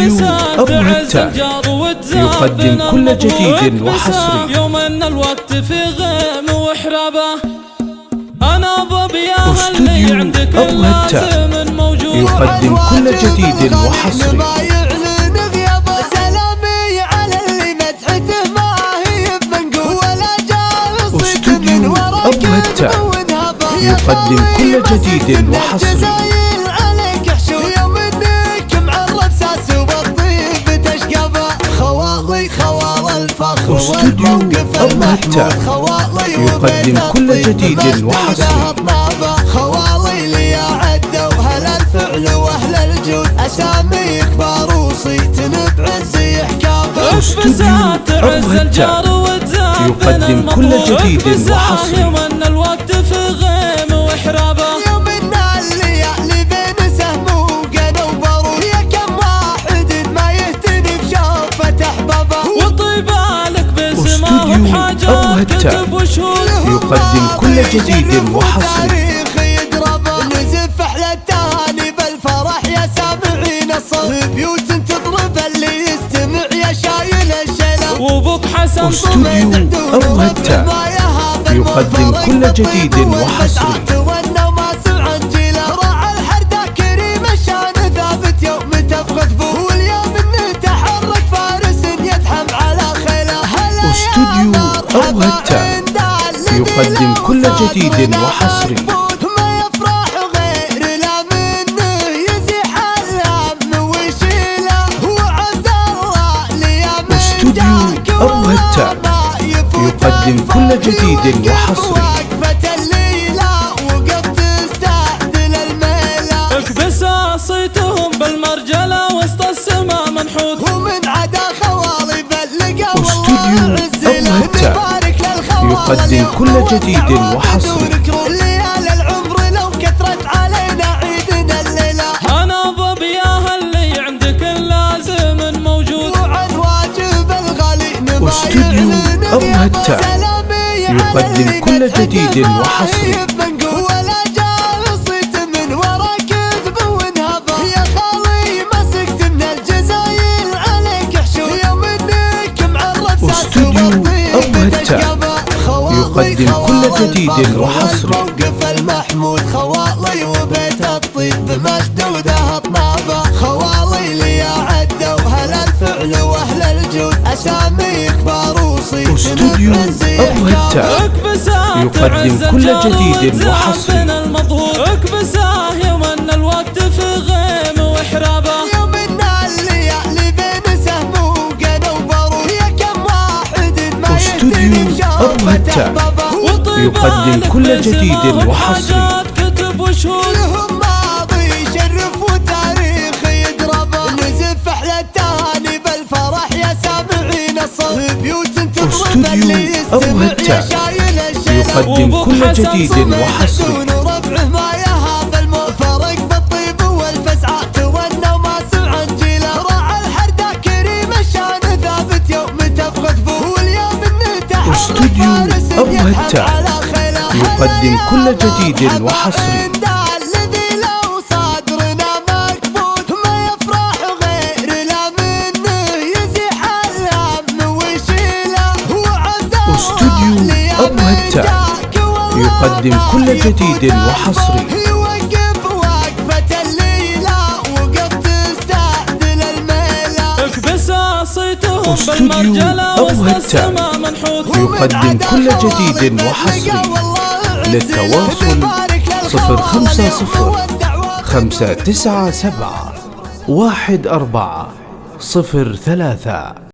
استوديو أبو هتان يقدم كل جديد وحصري. يوم ان الوقت في غيم وحرابه، انا ظبيان اللي عندك لازم موجود. يقدم كل جديد وحصري. سلامي على اللي مدحته ما هي بمنقول، ولا جالس استوديو أبو هتان يقدم كل جديد وحصري. استوديو أبو هتان يقدم كل جديد وحصري. خوالي لي عدوا هل الفعل واهل الجود، اسامي كبار وصيت بعز حكام. استوديو أبو هتان يقدم كل جديد وحصري. وان الوقت في غيم وحرابه، يوم ان الليالي بين سهم وقنا وبرو، يا كم واحد ما يهتني بشوفة احبابه. وطيبالك بسماه بحاجات كتب وشهود، يقدم كل جديد وحصري. نزف احلى التهاني بالفرح يا سامعين الصوت، بيوت تضرب اللي يستمع يا شايل الشيله. وبوك حسن استوديو أبو هتان يقدم كل جديد وحصري. والنوم سمع جيله، راعى الحردة كريم الشان ثابت يوم تبغى ثبوت، واليوم انه تحرك فارس يتحم على خيله. استوديو أبو هتان يقدم كل جديد وحصري. استوديو أبو هتان يقدم كل جديد وحصري. اكبس صيتهم بالمرجلة وسط السما منحوت، ومن عدا خوالي بلقى استوديو أبو هتان يقدم كل جديد وحصري. ليالي العمر لو كثرت علينا عيدنا الليلة، انا ظبياها اللي عندك لازم موجود. وعن واجب الغالي استوديو أبو هتان يقدم كل جديد وحصري. ولا جالس من ورا كذب ونهبه، يا خالي مسكت من الجزايل عليك حشود، يوم انك معرف استوديو أبو هتان يقدم كل جديد وحصري. موقف المحمود خوالي وبيت الطيب بمشدودها طنابه، خوالي لي عدوا هل الفعل واهل الجود، اسامي كبار وصيت استوديو أبو هتان يقدم كل جديد وحصري. اكبساه يوم ان الوقت في غيم وحرابه، يوم ان الليالي بين سهم وقنا وبرو، يا كم واحد ما يهتني بشوفة احبابه. يقدم كل جديد وحصري. كتب وشهود لهم ماضي يشرف وتاريخ يدربه، نزف احلى التهاني بالفرح يا سامعين الصوت، بيوت تضرب اللي أبو يستمع يا هتان شايل الشيله. يقدم كل جديد وحصري. وربعه ما يهاب المفارق بالطيب والفزعه، والنوم سمع جيله، راعى الحردة كريم الشان ثابت يوم تبغى ثبوت، واليوم انه تحرك استوديو فارس أبو يتحم هتان على خيله. يقدم كل جديد وحصري. الذي لو صدرنا مكبوت ما يفرح غير لا منه يزيح الهم ويشيله. استوديو أبو هتان يقدم كل جديد وحصري. يوقف وقفة الليلة وقف تستعدل الميلة. اكبس صيتهم استوديو بالمرجلة أبو وسط هتان السما منحوت، يقدم كل جديد وحصري. للتواصل 050 597 1403.